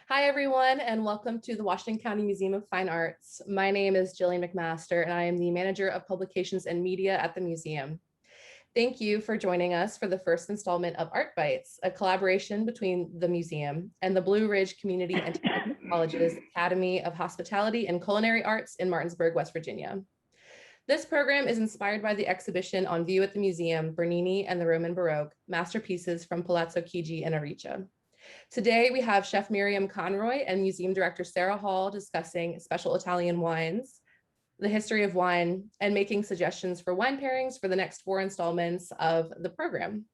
Hi, everyone, and welcome to the Washington County Museum of Fine Arts. My name is Jillian McMaster, and I am the Manager of Publications and Media at the museum. Thank you for joining us for the first installment of ArtBites, a collaboration between the museum and the Blue Ridge Community and Technical College's Academy of Hospitality and Culinary Arts in Martinsburg, West Virginia. This program is inspired by the exhibition on view at the museum, Bernini and the Roman Baroque, masterpieces from Palazzo Chigi and Ariccia. Today, we have Chef Miriam Conroy and Museum Director Sarah Hall discussing special Italian wines, the history of wine, and making suggestions for wine pairings for the next 4 installments of the program.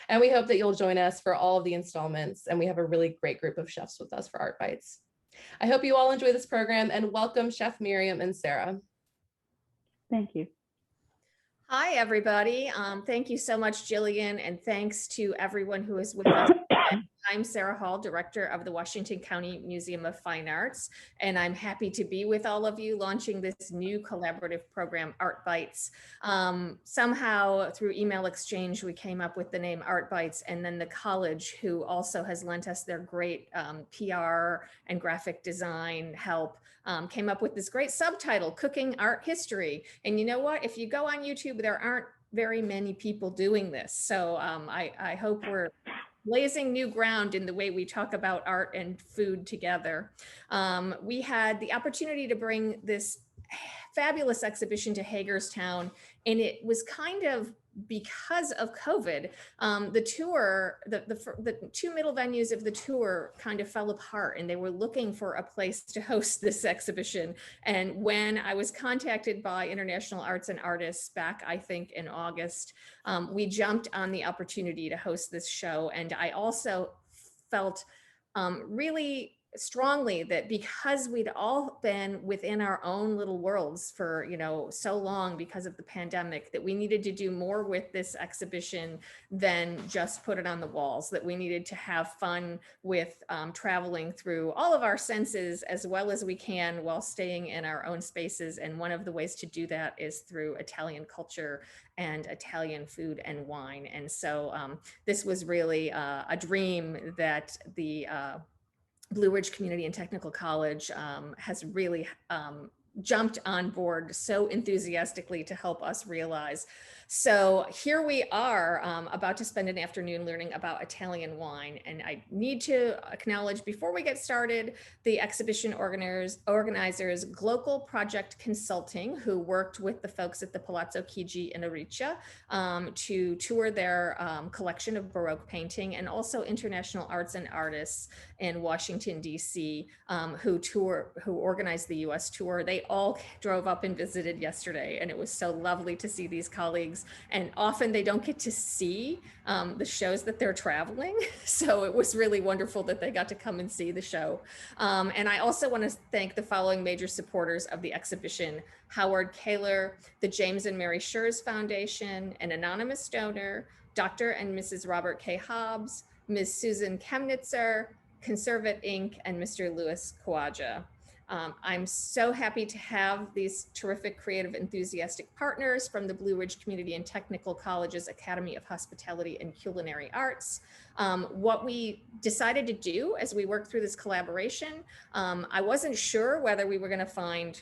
And we hope that you'll join us for all of the installments, and we have a really great group of chefs with us for ArtBites. I hope you all enjoy this program, and welcome Chef Miriam and Sarah. Thank you. Hi, everybody. Thank you so much, Jillian, and thanks to everyone who is with us. I'm Sarah Hall, Director of the Washington County Museum of Fine Arts, and I'm happy to be with all of you launching this new collaborative program, ArtBites. Somehow, through email exchange, we came up with the name ArtBites, and then the college, who also has lent us their great PR and graphic design help, came up with this great subtitle, Cooking Art History. And you know what? If you go on YouTube, there aren't very many people doing this. So I hope we're blazing new ground in the way we talk about art and food together. We had the opportunity to bring this fabulous exhibition to Hagerstown, and it was kind of because of COVID. The tour, the two middle venues of the tour kind of fell apart, and they were looking for a place to host this exhibition. And when I was contacted by International Arts and Artists back, I think in August, we jumped on the opportunity to host this show. And I also felt really strongly that because we'd all been within our own little worlds for so long because of the pandemic, that we needed to do more with this exhibition than just put it on the walls, that we needed to have fun with traveling through all of our senses as well as we can while staying in our own spaces. And one of the ways to do that is through Italian culture and Italian food and wine. And so this was really a dream that the Blue Ridge Community and Technical College has really jumped on board so enthusiastically to help us realize. So here we are about to spend an afternoon learning about Italian wine. And I need to acknowledge before we get started, the exhibition organizers Global Project Consulting, who worked with the folks at the Palazzo Chigi in Ariccia to tour their collection of Baroque painting, and also International Arts and Artists in Washington, DC, who organized the US tour. They all drove up and visited yesterday, and it was so lovely to see these colleagues. And often they don't get to see the shows that they're traveling. So it was really wonderful that they got to come and see the show. And I also want to thank the following major supporters of the exhibition: Howard Kaler, the James and Mary Schurz Foundation, an anonymous donor, Dr. and Mrs. Robert K. Hobbs, Ms. Susan Chemnitzer, Conservate Inc., and Mr. Louis Kawaja. I'm so happy to have these terrific, creative, enthusiastic partners from the Blue Ridge Community and Technical College's Academy of Hospitality and Culinary Arts. What we decided to do as we worked through this collaboration, I wasn't sure whether we were going to find,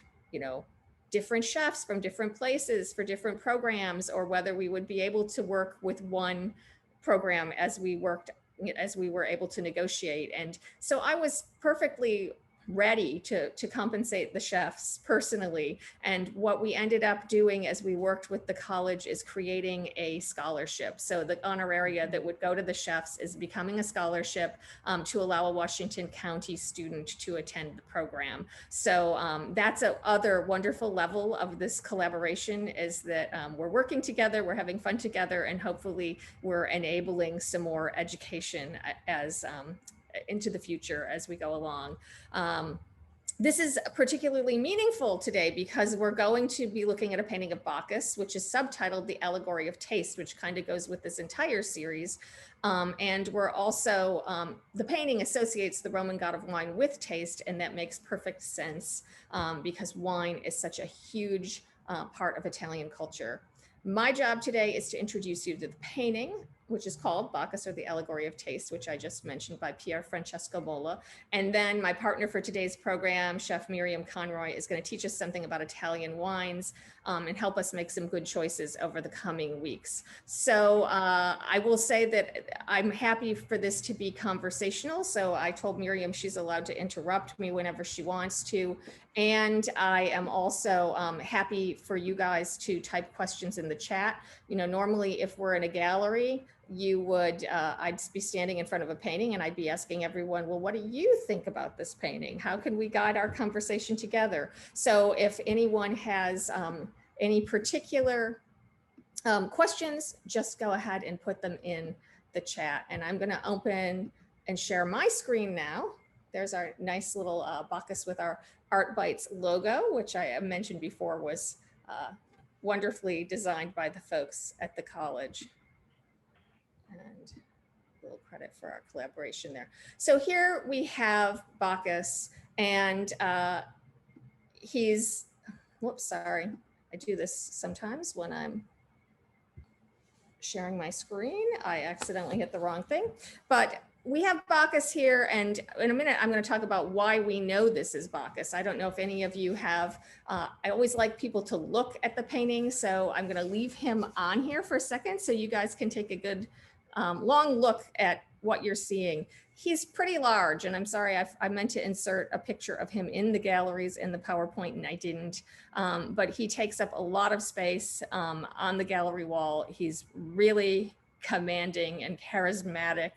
different chefs from different places for different programs, or whether we would be able to work with one program as we were able to negotiate. And so I was perfectly ready to compensate the chefs personally. And what we ended up doing as we worked with the college is creating a scholarship. So the honoraria that would go to the chefs is becoming a scholarship to allow a Washington County student to attend the program. So that's a other wonderful level of this collaboration, is that we're working together, we're having fun together, and hopefully we're enabling some more education as into the future as we go along. This is particularly meaningful today because we're going to be looking at a painting of Bacchus, which is subtitled The Allegory of Taste, which kind of goes with this entire series. And we're also, the painting associates the Roman god of wine with taste, and that makes perfect sense because wine is such a huge part of Italian culture. My job today is to introduce you to the painting, which is called Bacchus or the Allegory of Taste, which I just mentioned, by Pierre Francesco Mola. And then my partner for today's program, Chef Miriam Conroy, is going to teach us something about Italian wines and help us make some good choices over the coming weeks. So I will say that I'm happy for this to be conversational. So I told Miriam she's allowed to interrupt me whenever she wants to. And I am also happy for you guys to type questions in the chat. You know, normally if we're in a gallery, you would, I'd be standing in front of a painting and I'd be asking everyone, well, what do you think about this painting? How can we guide our conversation together? So if anyone has any particular questions, just go ahead and put them in the chat. And I'm gonna open and share my screen now. There's our nice little Bacchus with our ArtBites logo, which I mentioned before was wonderfully designed by the folks at the college. And a little credit for our collaboration there. So here we have Bacchus, and he's, whoops, sorry. I do this sometimes when I'm sharing my screen. I accidentally hit the wrong thing, but we have Bacchus here, and in a minute, I'm going to talk about why we know this is Bacchus. I don't know if any of you have, I always like people to look at the painting, so I'm going to leave him on here for a second so you guys can take a good long look at what you're seeing. He's pretty large, and I'm sorry, I meant to insert a picture of him in the galleries in the PowerPoint and I didn't, but he takes up a lot of space on the gallery wall. He's really commanding and charismatic.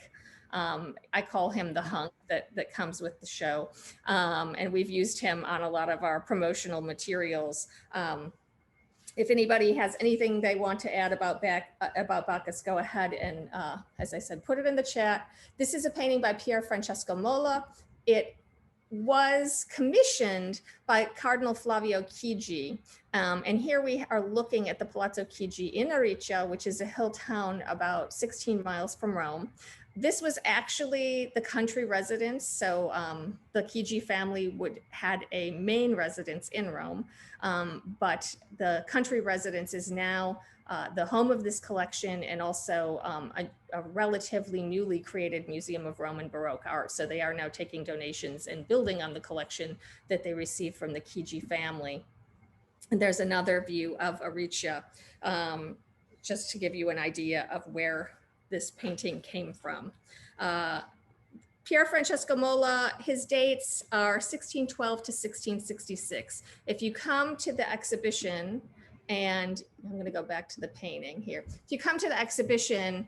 I call him the hunk that comes with the show. And we've used him on a lot of our promotional materials. If anybody has anything they want to add about Bacchus, go ahead and, as I said, put it in the chat. This is a painting by Pierre Francesco Mola. It was commissioned by Cardinal Flavio Chigi. And here we are looking at the Palazzo Chigi in Ariccia, which is a hill town about 16 miles from Rome. This was actually the country residence. So the Chigi family had a main residence in Rome, but the country residence is now the home of this collection, and also a relatively newly created Museum of Roman Baroque art. So they are now taking donations and building on the collection that they received from the Chigi family. And there's another view of Ariccia, just to give you an idea of where this painting came from. Pierre Francesco Mola, his dates are 1612 to 1666. If you come to the exhibition, and I'm going to go back to the painting here. If you come to the exhibition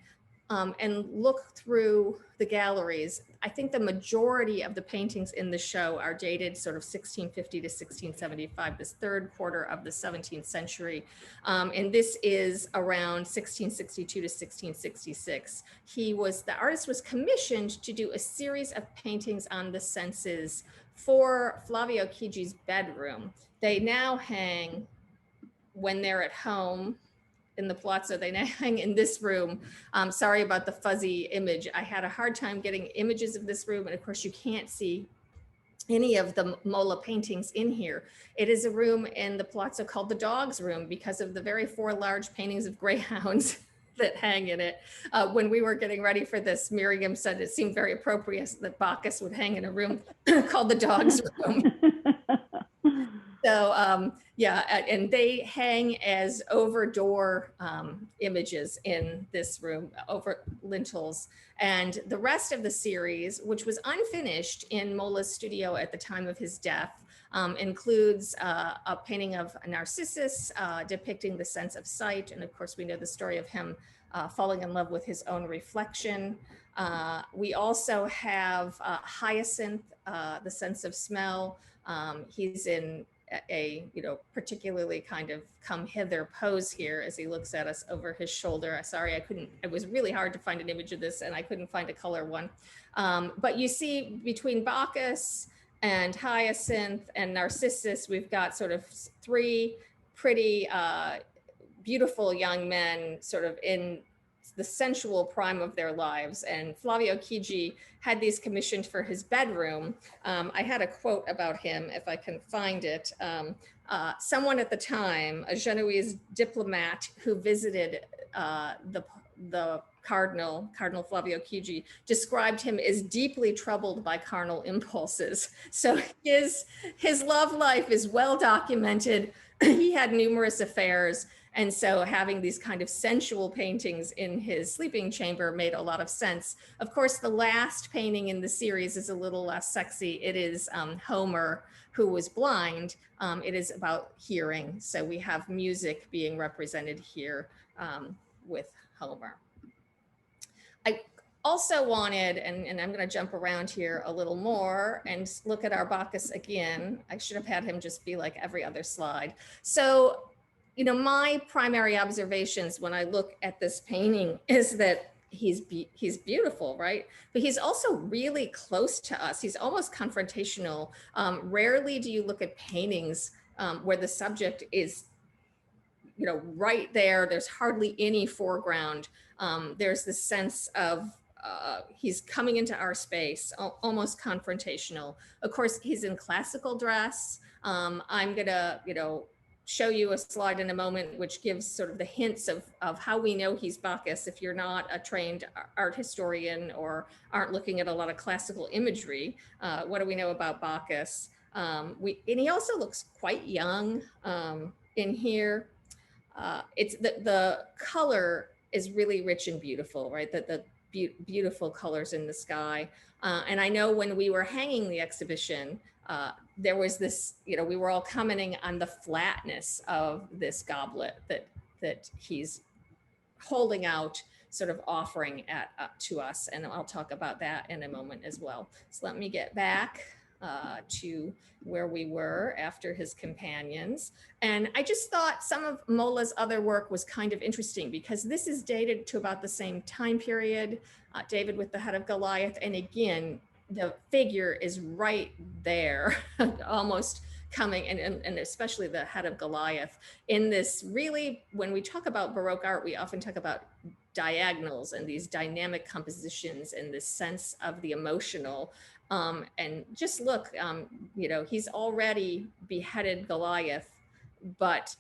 and look through the galleries, I think the majority of the paintings in the show are dated sort of 1650 to 1675, this third quarter of the 17th century. And this is around 1662 to 1666. The artist was commissioned to do a series of paintings on the senses for Flavio Chigi's bedroom. They now hang when they're at home in the Palazzo. They now hang in this room. Sorry about the fuzzy image. I had a hard time getting images of this room. And of course you can't see any of the Mola paintings in here. It is a room in the Palazzo called the dog's room because of the very 4 large paintings of greyhounds that hang in it. When we were getting ready for this, Miriam said it seemed very appropriate that Bacchus would hang in a room called the dog's room. So yeah, and they hang as over door images in this room, over lintels. And the rest of the series, which was unfinished in Mola's studio at the time of his death, includes a painting of Narcissus depicting the sense of sight. And of course, we know the story of him falling in love with his own reflection. We also have Hyacinth, the sense of smell. He's in a particularly kind of come hither pose here as he looks at us over his shoulder. Sorry, it was really hard to find an image of this and I couldn't find a color one. But you see between Bacchus and Hyacinth and Narcissus, we've got sort of 3 pretty beautiful young men sort of in the sensual prime of their lives. And Flavio Chigi had these commissioned for his bedroom. I had a quote about him, if I can find it. Someone at the time, a Genoese diplomat who visited the Cardinal Flavio Chigi, described him as deeply troubled by carnal impulses. So his love life is well documented. He had numerous affairs. And so having these kind of sensual paintings in his sleeping chamber made a lot of sense. Of course, the last painting in the series is a little less sexy. It is Homer, who was blind. It is about hearing. So we have music being represented here with Homer. I also wanted, and I'm going to jump around here a little more and look at our Bacchus again. I should have had him just be like every other slide. So, you know, my primary observations when I look at this painting is that he's beautiful, right? But he's also really close to us. He's almost confrontational. Rarely do you look at paintings where the subject is, you know, right there. There's hardly any foreground. There's this sense of he's coming into our space, almost confrontational. Of course, he's in classical dress. I'm gonna, you know, show you a slide in a moment, which gives sort of the hints of how we know he's Bacchus. If you're not a trained art historian or aren't looking at a lot of classical imagery, what do we know about Bacchus? And he also looks quite young in here. It's the color is really rich and beautiful, right? The beautiful colors in the sky. And I know when we were hanging the exhibition, there was this, you know, we were all commenting on the flatness of this goblet that he's holding out, sort of offering to us. And I'll talk about that in a moment as well. So let me get back to where we were after his companions. And I just thought some of Mola's other work was kind of interesting because this is dated to about the same time period, David with the Head of Goliath. And again, the figure is right there, almost coming, and especially the Head of Goliath in this really, when we talk about Baroque art, we often talk about diagonals and these dynamic compositions and this sense of the emotional. And just look, you know, he's already beheaded Goliath, but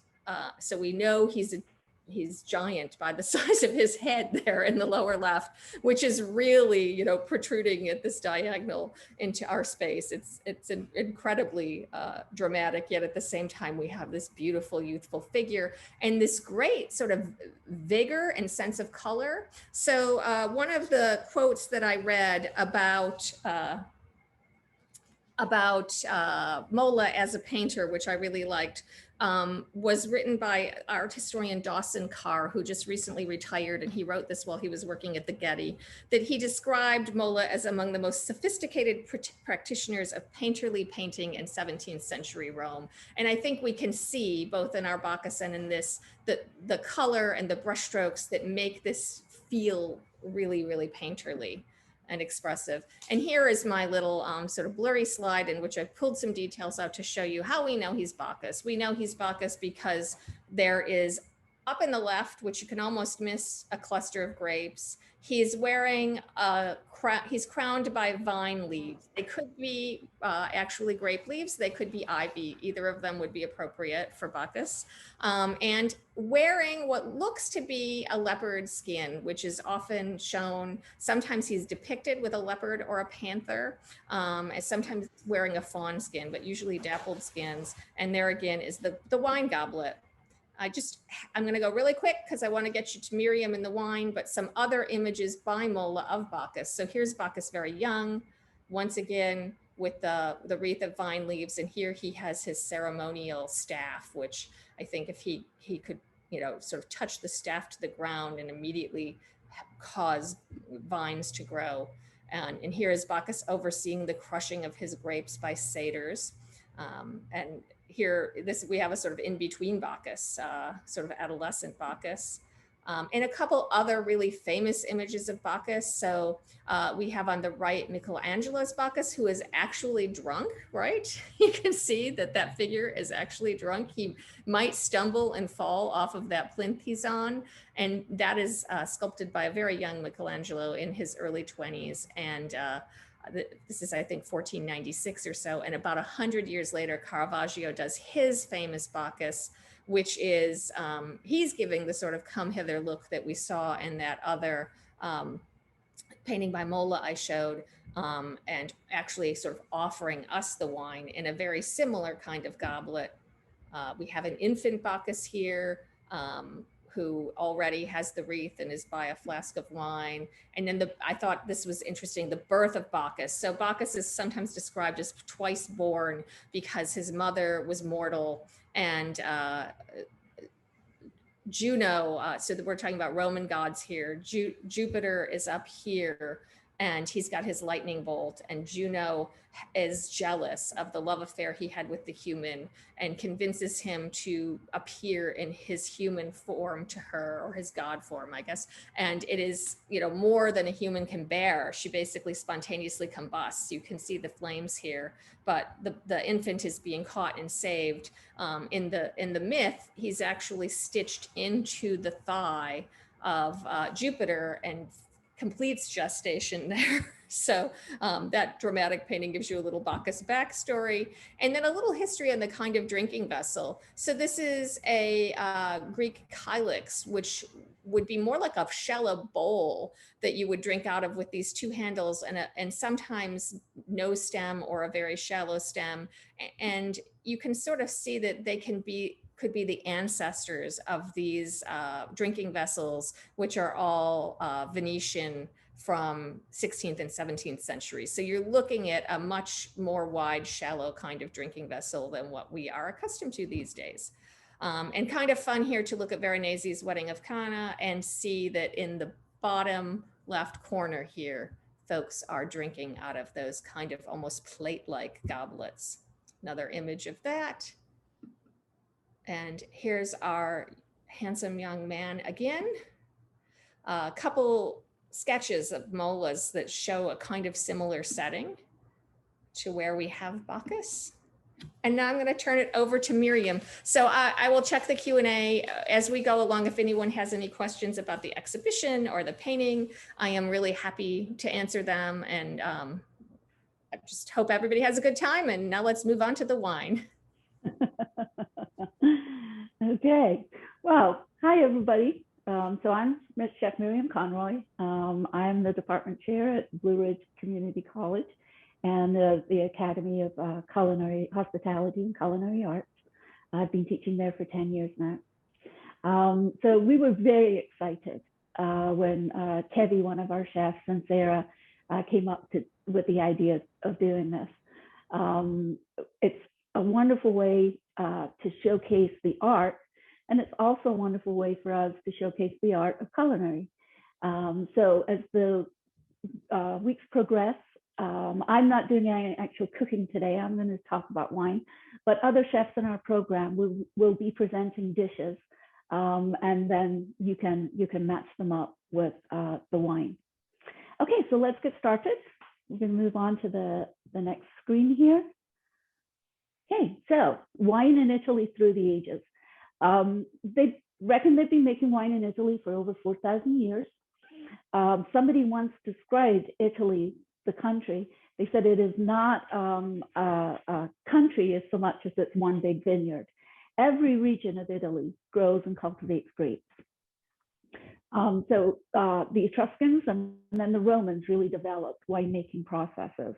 so we know he's giant by the size of his head there in the lower left, which is really, you know, protruding at this diagonal into our space. It's incredibly dramatic, yet at the same time, we have this beautiful, youthful figure and this great sort of vigor and sense of color. So one of the quotes that I read about Mola as a painter, which I really liked, was written by art historian Dawson Carr, who just recently retired, and he wrote this while he was working at the Getty, that he described Mola as among the most sophisticated practitioners of painterly painting in 17th century Rome. And I think we can see both in our Bacchus and in this, the color and the brushstrokes that make this feel really, really painterly and expressive. And here is my little sort of blurry slide in which I've pulled some details out to show you how we know he's Bacchus. We know he's Bacchus because there is up in the left, which you can almost miss, a cluster of grapes. He's wearing he's crowned by vine leaves. They could be actually grape leaves. They could be ivy. Either of them would be appropriate for Bacchus. And wearing what looks to be a leopard skin, which is often shown. Sometimes he's depicted with a leopard or a panther, and sometimes wearing a fawn skin, but usually dappled skins. And there again is the wine goblet. I'm going to go really quick because I want to get you to Miriam and the wine, but some other images by Mola of Bacchus. So here's Bacchus very young, once again, with the wreath of vine leaves. And here he has his ceremonial staff, which I think if he could, you know, sort of touch the staff to the ground and immediately cause vines to grow. And here is Bacchus overseeing the crushing of his grapes by Seders. And here, we have a sort of in-between Bacchus, sort of adolescent Bacchus. And a couple other really famous images of Bacchus. So we have on the right Michelangelo's Bacchus, who is actually drunk, right? You can see that figure is actually drunk. He might stumble and fall off of that plinth he's on. And that is sculpted by a very young Michelangelo in his early 20s. And this is, I think, 1496 or so. And about 100 years later, Caravaggio does his famous Bacchus, which is, he's giving the sort of come hither look that we saw in that other painting by Mola I showed, and actually sort of offering us the wine in a very similar kind of goblet. We have an infant Bacchus here, who already has the wreath and is by a flask of wine. And then I thought this was interesting, the birth of Bacchus. So Bacchus is sometimes described as twice born because his mother was mortal, and Juno, so that we're talking about Roman gods here. Jupiter is up here, and he's got his lightning bolt, and Juno is jealous of the love affair he had with the human and convinces him to appear in his human form to her, or his god form, I guess. And it is, more than a human can bear. She basically spontaneously combusts. You can see the flames here, but the infant is being caught and saved. In the myth, he's actually stitched into the thigh of Jupiter and completes gestation there. So that dramatic painting gives you a little Bacchus backstory, and then a little history on the kind of drinking vessel. So this is a Greek kylix, which would be more like a shallow bowl that you would drink out of, with these two handles and sometimes no stem or a very shallow stem. And you can sort of see that they could be the ancestors of these drinking vessels, which are all Venetian from 16th and 17th century. So you're looking at a much more wide, shallow kind of drinking vessel than what we are accustomed to these days. And kind of fun here to look at Veronese's Wedding of Cana and see that in the bottom left corner here, folks are drinking out of those kind of almost plate-like goblets. Another image of that. And here's our handsome young man again. A couple sketches of Mola's that show a kind of similar setting to where we have Bacchus. And now I'm going to turn it over to Miriam. So I will check the Q&A as we go along. If anyone has any questions about the exhibition or the painting, I am really happy to answer them. And I just hope everybody has a good time. And now let's move on to the wine. Okay, well, hi everybody. So I'm Chef Miriam Conroy. I'm the department chair at Blue Ridge Community College and the Academy of Culinary, Hospitality and Culinary Arts. I've been teaching there for 10 years now. So we were very excited when Kevi, one of our chefs, and Sarah came up with the idea of doing this. It's a wonderful way to showcase the art, and it's also a wonderful way for us to showcase the art of culinary. So as the weeks progress, I'm not doing any actual cooking today. I'm going to talk about wine, but other chefs in our program will be presenting dishes, and then you can match them up with the wine. Okay, so let's get started. We're going to move on to the next screen here. Okay, so wine in Italy through the ages. They reckon they've been making wine in Italy for over 4,000 years. Somebody once described Italy, the country. They said it is not a country as so much as it's one big vineyard. Every region of Italy grows and cultivates grapes. So the Etruscans and then the Romans really developed winemaking processes.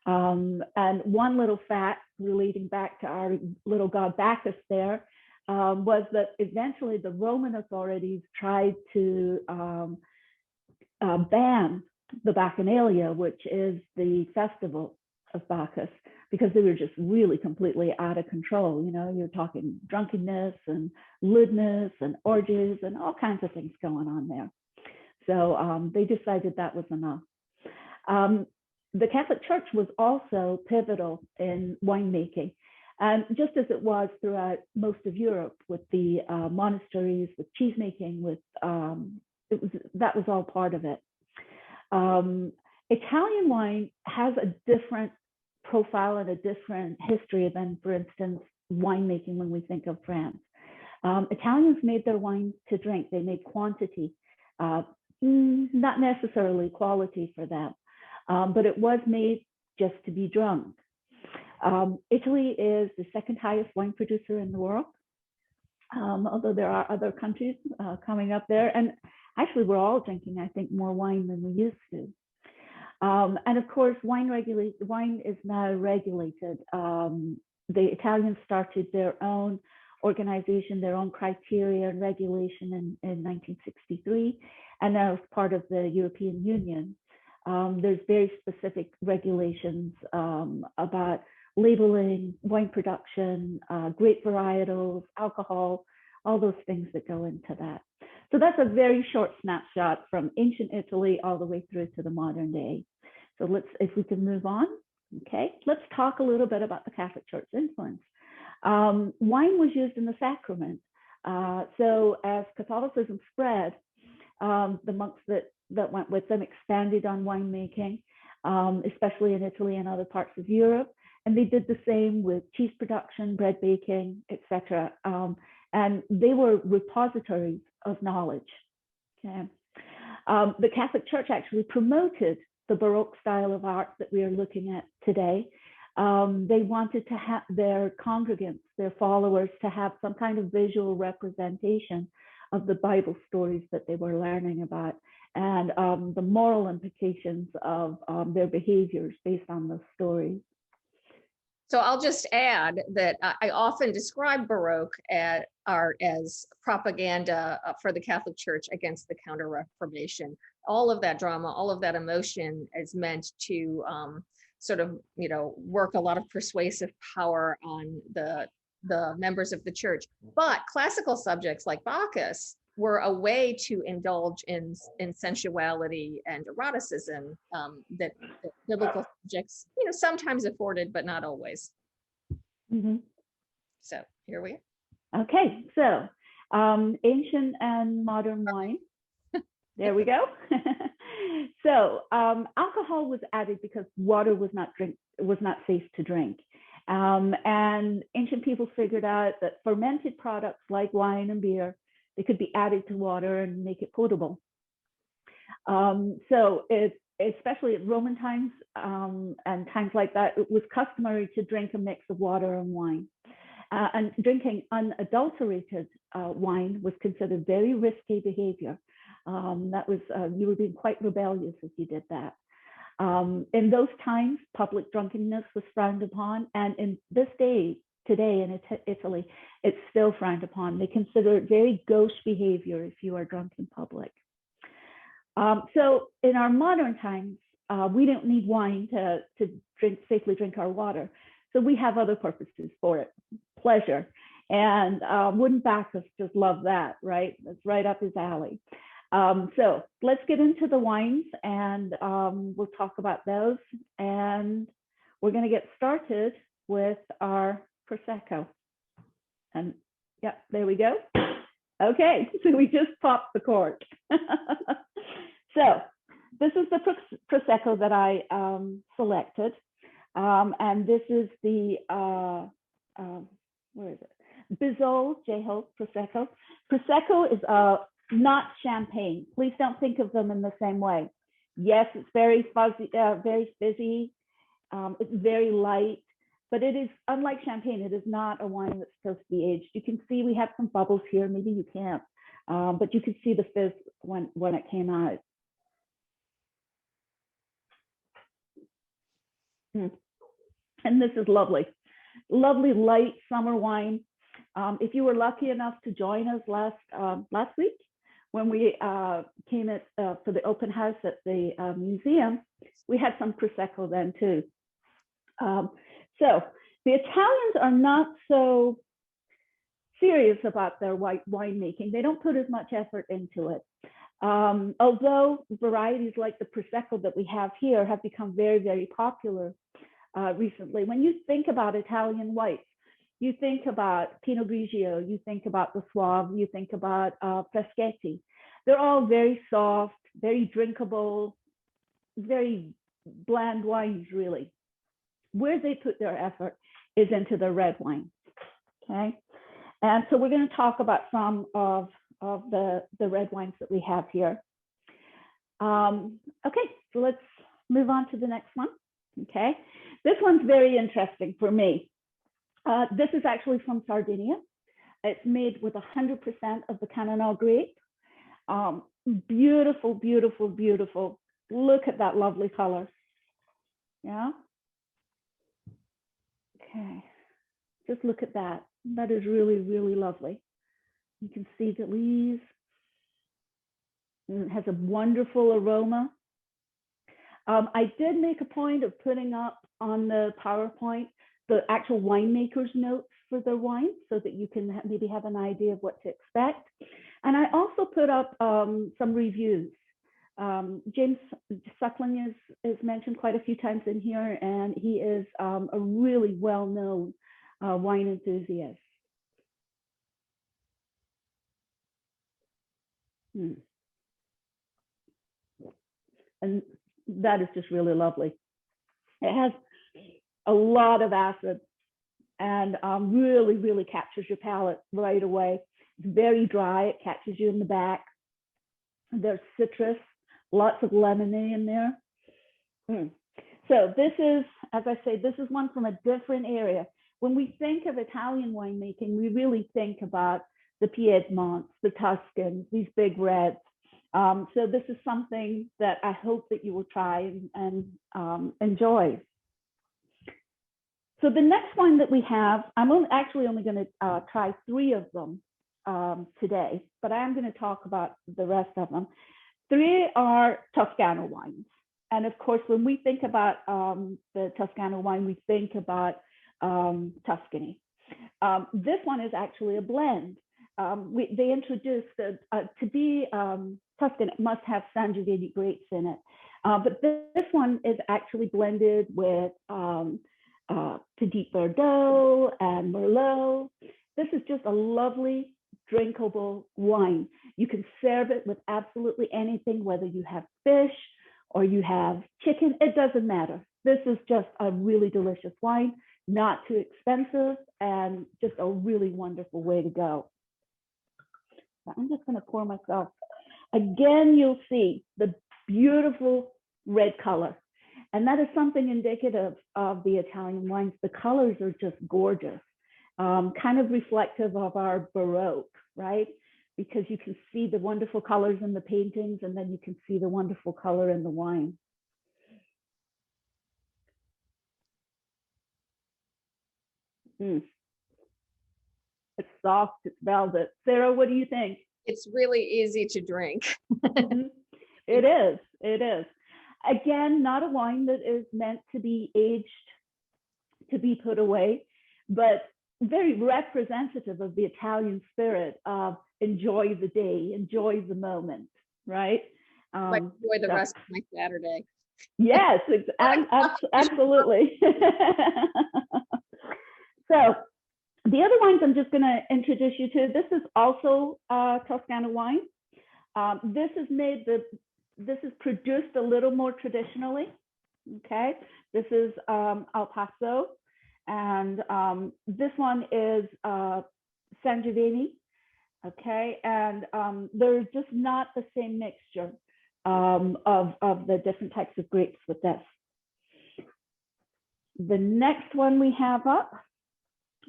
And one little fact relating back to our little god Bacchus there was that eventually the Roman authorities tried to ban the Bacchanalia, which is the festival of Bacchus, because they were just really completely out of control. You know, you're talking drunkenness and lewdness and orgies and all kinds of things going on there. So they decided that was enough. The Catholic Church was also pivotal in winemaking, and just as it was throughout most of Europe with the monasteries, with cheesemaking, with that was all part of it. Italian wine has a different profile and a different history than, for instance, winemaking when we think of France. Italians made their wine to drink. They made quantity, not necessarily quality for them. But it was made just to be drunk. Italy is the second highest wine producer in the world, although there are other countries coming up there. And actually, we're all drinking, I think, more wine than we used to. And of course, wine is now regulated. The Italians started their own organization, their own criteria and regulation in 1963, and now as part of the European Union. There's very specific regulations about labeling, wine production, grape varietals, alcohol, all those things that go into that. So that's a very short snapshot from ancient Italy all the way through to the modern day. So if we can move on, okay, let's talk a little bit about the Catholic Church influence. Wine was used in the sacrament. So as Catholicism spread, the monks that went with them expanded on winemaking, especially in Italy and other parts of Europe. And they did the same with cheese production, bread baking, etc. And they were repositories of knowledge. Okay. The Catholic Church actually promoted the Baroque style of art that we are looking at today. They wanted to have their congregants, their followers, to have some kind of visual representation of the Bible stories that they were learning about, and the moral implications of their behaviors based on those stories. So I'll just add that I often describe Baroque art as propaganda for the Catholic Church against the Counter-Reformation. All of that drama, all of that emotion is meant to sort of, work a lot of persuasive power on the members of the church. But classical subjects like Bacchus were a way to indulge in sensuality and eroticism that biblical subjects, sometimes afforded, but not always. Mm-hmm. So here we are. Okay, so ancient and modern wine. There we go. So alcohol was added because water was not safe to drink. And ancient people figured out that fermented products like wine and beer, they could be added to water and make it potable. So especially at Roman times and times like that, it was customary to drink a mix of water and wine. And drinking unadulterated wine was considered very risky behavior. That was, you were being quite rebellious if you did that. In those times, public drunkenness was frowned upon, and in this day, today in Italy, it's still frowned upon. They consider it very gauche behavior if you are drunk in public. So in our modern times, we don't need wine to safely drink our water. So we have other purposes for it, pleasure. And wouldn't Bacchus just love that, right? That's right up his alley. So let's get into the wines, and we'll talk about those. And we're going to get started with our Prosecco. And yeah, there we go. Okay, so we just popped the cork. So this is the Prosecco that I selected. And this is the, where is it? Bizol Jeho Prosecco. Prosecco is not champagne. Please don't think of them in the same way. Yes, it's very fuzzy, very fizzy. It's very light, but it is, unlike champagne, it is not a wine that's supposed to be aged. You can see we have some bubbles here. Maybe you can't, but you can see the fizz when it came out. And this is lovely, lovely light summer wine. If you were lucky enough to join us last week when we came for the open house at the museum, we had some Prosecco then too. So the Italians are not so serious about their winemaking. They don't put as much effort into it. Although varieties like the Prosecco that we have here have become very, very popular recently. When you think about Italian whites, you think about Pinot Grigio, you think about the Soave, you think about Francesco. They're all very soft, very drinkable, very bland wines, really. Where they put their effort is into the red wine, okay? And so we're going to talk about some of the red wines that we have here. Okay, so let's move on to the next one, okay? This one's very interesting for me. This is actually from Sardinia. It's made with 100% of the Cannonau grape. Beautiful, beautiful, beautiful. Look at that lovely color. Yeah. Okay. Just look at that. That is really, really lovely. You can see the leaves. And it has a wonderful aroma. I did make a point of putting up on the PowerPoint the actual winemakers notes for their wine so that you can maybe have an idea of what to expect. And I also put up some reviews. James Suckling is mentioned quite a few times in here, and he is a really well-known wine enthusiast. And that is just really lovely. It has a lot of acid and really, really captures your palate right away. It's very dry. It catches you in the back. There's citrus, lots of lemon in there. So this is, as I say, this is one from a different area. When we think of Italian winemaking, we really think about the Piedmonts, the Tuscans, these big reds. So this is something that I hope that you will try and enjoy. So the next one that we have, I'm actually only going to try 3 of them today, but I am going to talk about the rest of them. 3 are Cascana wines. And of course, when we think about the Cascana wine, we think about Tuscany. This one is actually a blend. They introduced to be Tuscan, it must have Sangiovese grapes in it. But this one is actually blended with Petit Verdot and Merlot. This is just a lovely, drinkable wine. You can serve it with absolutely anything, whether you have fish or you have chicken, it doesn't matter. This is just a really delicious wine, not too expensive, and just a really wonderful way to go. So I'm just going to pour myself. Again, you'll see the beautiful red color. And that is something indicative of the Italian wines. The colors are just gorgeous, kind of reflective of our Baroque, right? Because you can see the wonderful colors in the paintings, and then you can see the wonderful color in the wine. It's soft, it's velvet. Sarah, what do you think? It's really easy to drink. It is, it is. Again, not a wine that is meant to be aged, to be put away, but very representative of the Italian spirit of enjoy the day, enjoy the moment, right? Enjoy the rest of my Saturday. Yes, absolutely. So the other wines I'm just going to introduce you to, this is also Cascana wine. This is produced a little more traditionally. Okay, this is El Paso, and this one is Sangiovese. Okay, and there's just not the same mixture of the different types of grapes with this. The next one we have up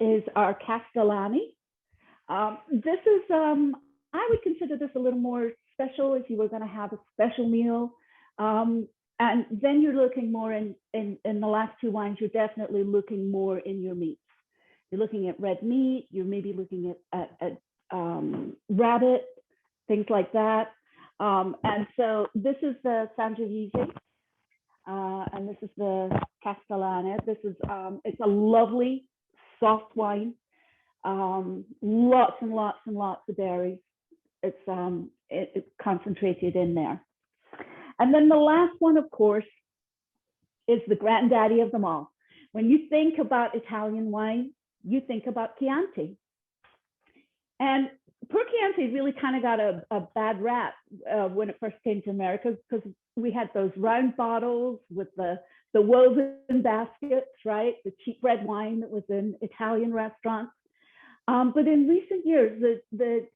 is our Castellanes. This is, I would consider this a little more special if you were going to have a special meal. And then you're looking more in the last 2 wines, you're definitely looking more in your meats. You're looking at red meat, you're maybe looking at rabbit, things like that. And so this is the Sangiovese, and this is the Castellane. This is, it's a lovely, soft wine, lots and lots and lots of berries. It's concentrated in there. And then the last one, of course, is the granddaddy of them all. When you think about Italian wine, you think about Chianti. And poor Chianti really kind of got a bad rap when it first came to America, because we had those round bottles with the woven baskets, right? The cheap red wine that was in Italian restaurants. But in recent years, the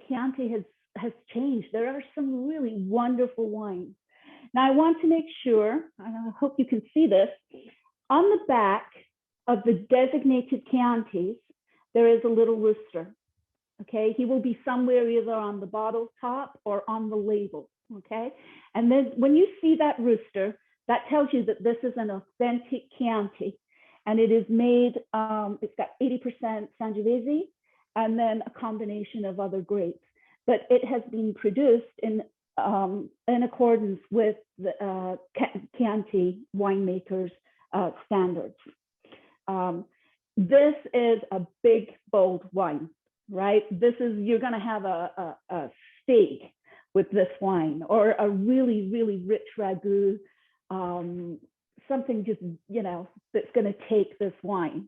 Chianti has changed. There are some really wonderful wines. Now I want to make sure, and I hope you can see this, on the back of the designated Chiantis, there is a little rooster. Okay, he will be somewhere either on the bottle top or on the label. Okay, and then when you see that rooster, that tells you that this is an authentic Chianti, and it is made. It's got 80% Sangiovese, and then a combination of other grapes. But it has been produced in accordance with the Chianti winemakers standards. This is a big, bold wine, right? This is, you're going to have a steak with this wine, or a really, really rich ragu, something just, you know, that's going to take this wine.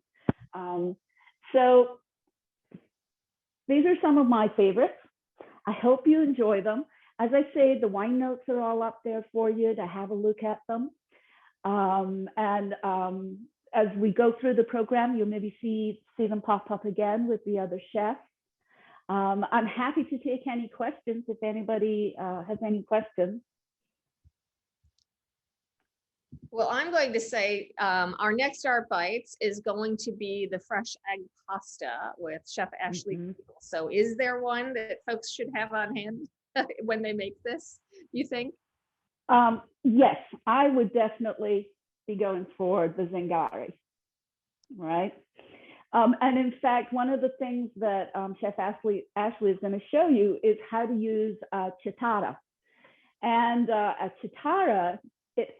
So these are some of my favorites. I hope you enjoy them. As I say, the wine notes are all up there for you to have a look at them. As we go through the program, you'll maybe see them pop up again with the other chefs. I'm happy to take any questions if anybody has any questions. Well, I'm going to say our next ArtBites is going to be the fresh egg pasta with Chef Ashley. So is there one that folks should have on hand when they make this, you think? Yes, I would definitely be going for the Zingari, right? And in fact, one of the things that Chef Ashley is going to show you is how to use chitarra. And a chitarra, it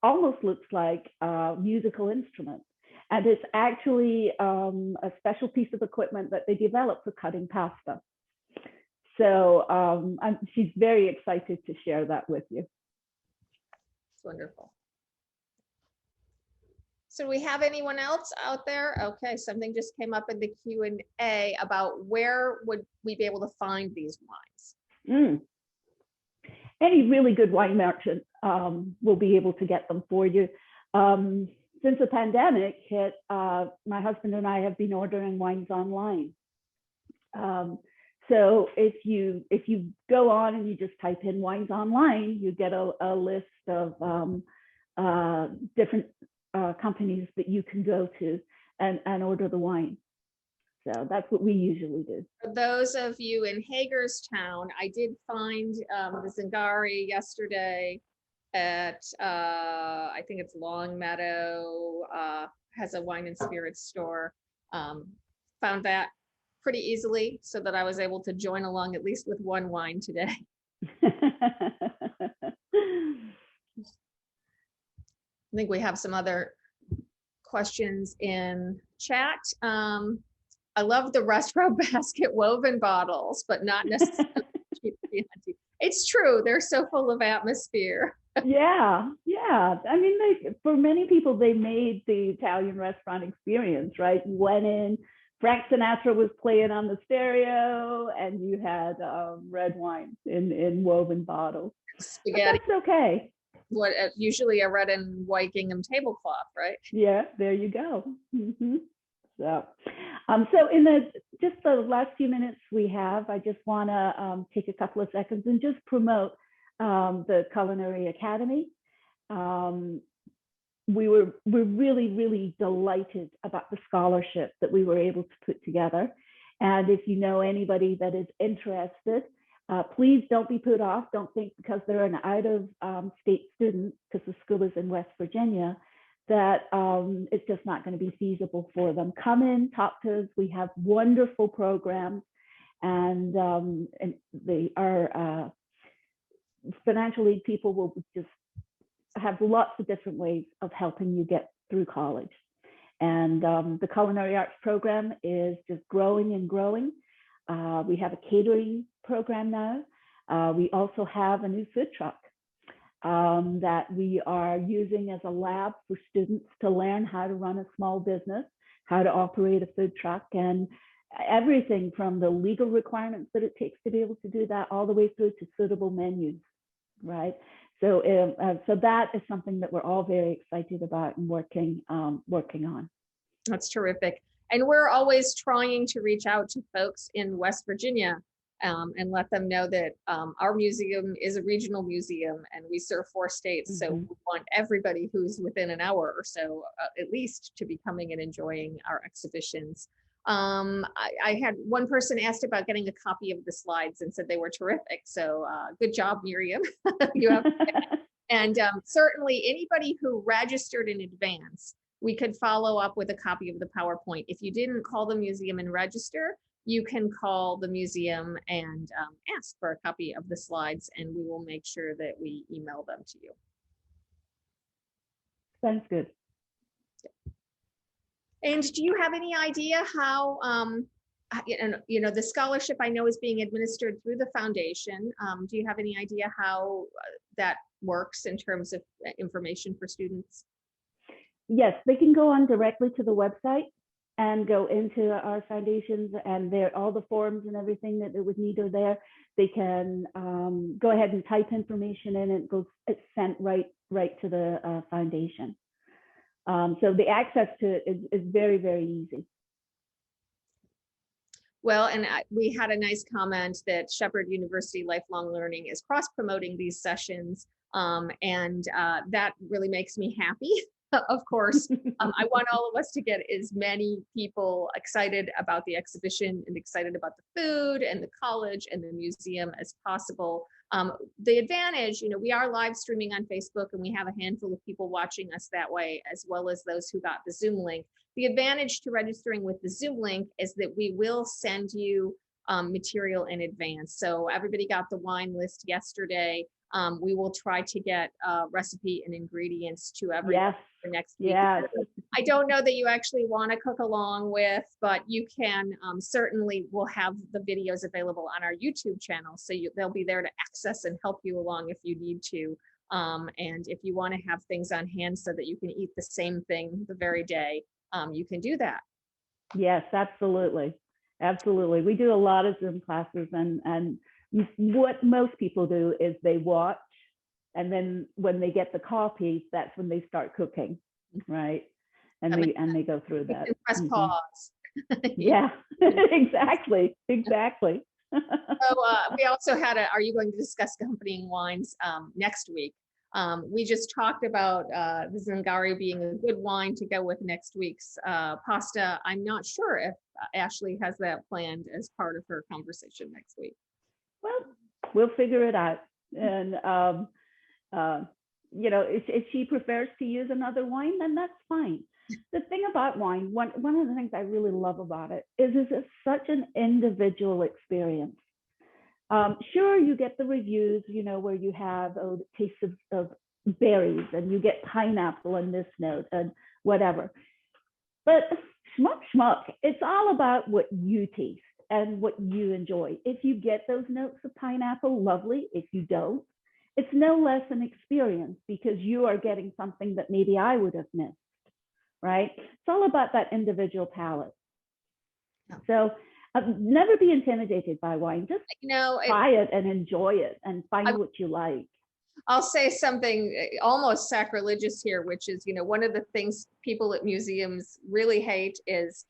almost looks like a musical instrument. And it's actually a special piece of equipment that they developed for cutting pasta. So she's very excited to share that with you. It's wonderful. So we have anyone else out there? Okay, something just came up in the Q&A about where would we be able to find these wines? Any really good wine merchant will be able to get them for you. Since the pandemic hit, my husband and I have been ordering wines online. So if you go on and you just type in wines online, you get a list of different companies that you can go to and order the wine. So that's what we usually do. For those of you in Hagerstown, I did find the Zingari yesterday at, I think it's Long Meadow, has a wine and spirits store. Found that pretty easily so that I was able to join along at least with one wine today. I think we have some other questions in chat. I love the retro basket woven bottles, but not necessarily. It's true. They're so full of atmosphere. Yeah. I mean, for many people, they made the Italian restaurant experience, right? You went in, Frank Sinatra was playing on the stereo, and you had red wine in woven bottles. Spaghetti. But that's okay. What usually a red and white gingham tablecloth, right? Yeah, there you go. So in just the last few minutes we have, I just want to take a couple of seconds and just promote the Culinary Academy. We're really, really delighted about the scholarship that we were able to put together. And if you know anybody that is interested, please don't be put off. Don't think because they're an out-of-state student, because the school is in West Virginia, that it's just not going to be feasible for them. Come in, talk to us. We have wonderful programs, and they are financial aid people will just have lots of different ways of helping you get through college. And the culinary arts program is just growing and growing. We have a catering program now. We also have a new food truck that we are using as a lab for students to learn how to run a small business, how to operate a food truck, and everything from the legal requirements that it takes to be able to do that all the way through to suitable menus, right? So, so that is something that we're all very excited about and working on. That's terrific. And we're always trying to reach out to folks in West Virginia and let them know that our museum is a regional museum and we serve 4 states. So we want everybody who's within an hour or so, at least, to be coming and enjoying our exhibitions. I had one person asked about getting a copy of the slides and said they were terrific. So good job, Miriam. You have, and certainly anybody who registered in advance, we could follow up with a copy of the PowerPoint. If you didn't call the museum and register, you can call the museum and ask for a copy of the slides, and we will make sure that we email them to you. Sounds good. And do you have any idea how, the scholarship I know is being administered through the foundation. Do you have any idea how that works in terms of information for students? Yes, they can go on directly to the website and go into our foundations, and there all the forms and everything that they would need are there. They can go ahead and type information in, and it's sent right to the foundation. So the access to it is very, very easy. Well, and we had a nice comment that Shepherd University Lifelong Learning is cross-promoting these sessions, and that really makes me happy. Of course, I want all of us to get as many people excited about the exhibition and excited about the food and the college and the museum as possible. The advantage, we are live streaming on Facebook, and we have a handful of people watching us that way, as well as those who got the Zoom link. The advantage to registering with the Zoom link is that we will send you material in advance. So everybody got the wine list yesterday. We will try to get recipe and ingredients to everyone for next week. Yes. I don't know that you actually want to cook along with, but you can certainly, we'll have the videos available on our YouTube channel. So they'll be there to access and help you along if you need to. And if you want to have things on hand so that you can eat the same thing the very day, you can do that. Yes, absolutely. Absolutely. We do a lot of Zoom classes, and what most people do is they watch, and then when they get the copies, that's when they start cooking, right? And they go through that. Press pause. Yeah, exactly. So we also had are you going to discuss accompanying wines next week? We just talked about the Zingari being a good wine to go with next week's pasta. I'm not sure if Ashley has that planned as part of her conversation next week. Well, we'll figure it out. And, if she prefers to use another wine, then that's fine. The thing about wine, one of the things I really love about it is it's such an individual experience. Sure, you get the reviews, where you have taste of berries, and you get pineapple in this note and whatever. But schmuck, it's all about what you taste and what you enjoy. If you get those notes of pineapple, lovely. If you don't, it's no less an experience, because you are getting something that maybe I would have missed, right? It's all about that individual palate. So never be intimidated by wine. Just try it and enjoy it and find what you like. I'll say something almost sacrilegious here, which is, one of the things people at museums really hate is,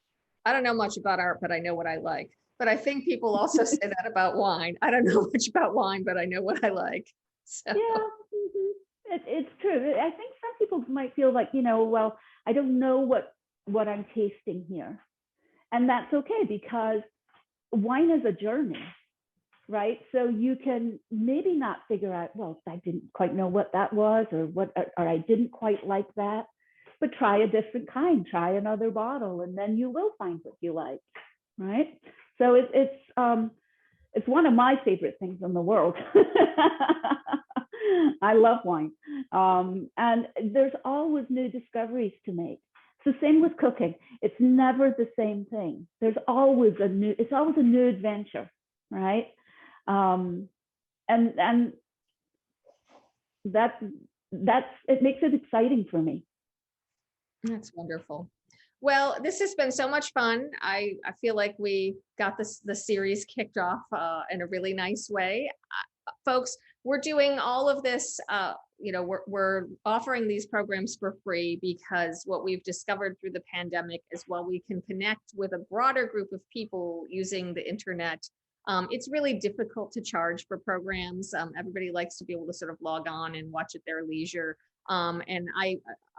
I don't know much about art, but I know what I like. But I think people also say that about wine. I don't know much about wine, but I know what I like. So. Yeah, it's true. I think some people might feel like, well, I don't know what I'm tasting here. And that's okay, because wine is a journey, right? So you can maybe not figure out, well, I didn't quite know what that was, or I didn't quite like that, but try a different kind, try another bottle, and then you will find what you like, right? So it's one of my favorite things in the world. I love wine, and there's always new discoveries to make. It's the same with cooking. It's never the same thing. It's always a new adventure, right? And that's it makes it exciting for me. That's wonderful. Well, this has been so much fun. I feel like we got the series kicked off in a really nice way. Folks, we're doing all of this, we're offering these programs for free, because what we've discovered through the pandemic is, while we can connect with a broader group of people using the internet, it's really difficult to charge for programs. Everybody likes to be able to sort of log on and watch at their leisure. And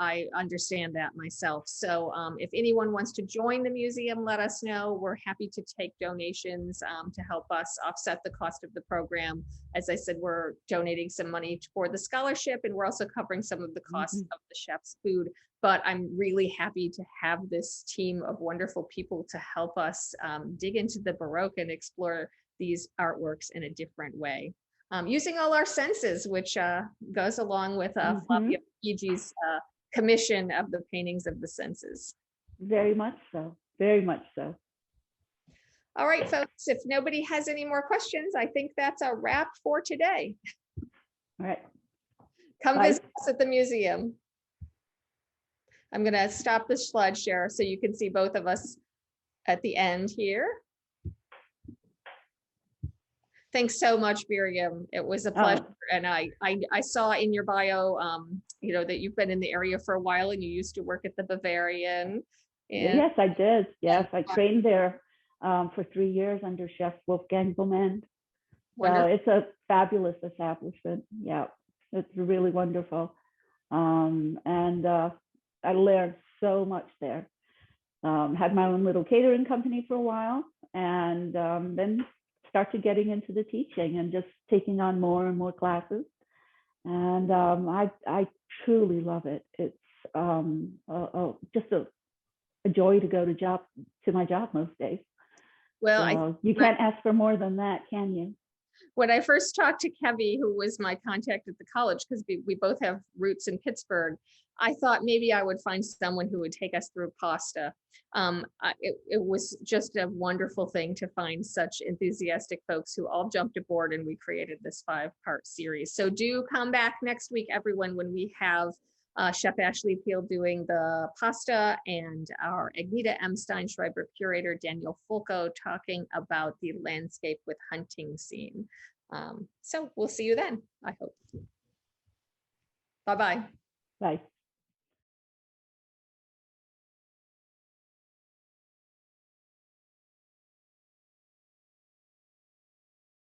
I understand that myself. So if anyone wants to join the museum, let us know. We're happy to take donations to help us offset the cost of the program. As I said, we're donating some money toward the scholarship, and we're also covering some of the costs of the chef's food. But I'm really happy to have this team of wonderful people to help us dig into the Baroque and explore these artworks in a different way. Using all our senses, which goes along with Flavio Chigi's commission of the paintings of the senses. Very much so. Very much so. All right, folks, if nobody has any more questions, I think that's a wrap for today. All right. Come visit us at the museum. I'm going to stop the slideshare so you can see both of us at the end here. Thanks so much, Miriam. It was a pleasure. And I saw in your bio, you know, that you've been in the area for a while and you used to work at the Bavarian. And yes, I did. Yes, I trained there for 3 years under Chef Wolfgang Blumenand. So it's a fabulous establishment. Yeah, it's really wonderful. And I learned so much there. Had my own little catering company for a while, and then started getting into the teaching and just taking on more and more classes. And I truly love it. It's just a joy to go to my job most days. Well, so you can't ask for more than that, can you? When I first talked to Kevy, who was my contact at the college, because we both have roots in Pittsburgh, I thought maybe I would find someone who would take us through pasta. It was just a wonderful thing to find such enthusiastic folks who all jumped aboard, and we created this 5-part series. So do come back next week, everyone, when we have Chef Ashley Peel doing the pasta and our Agneta M. Steinschreiber curator Daniel Fulco talking about the landscape with hunting scene. So we'll see you then, I hope. Bye-bye. Bye.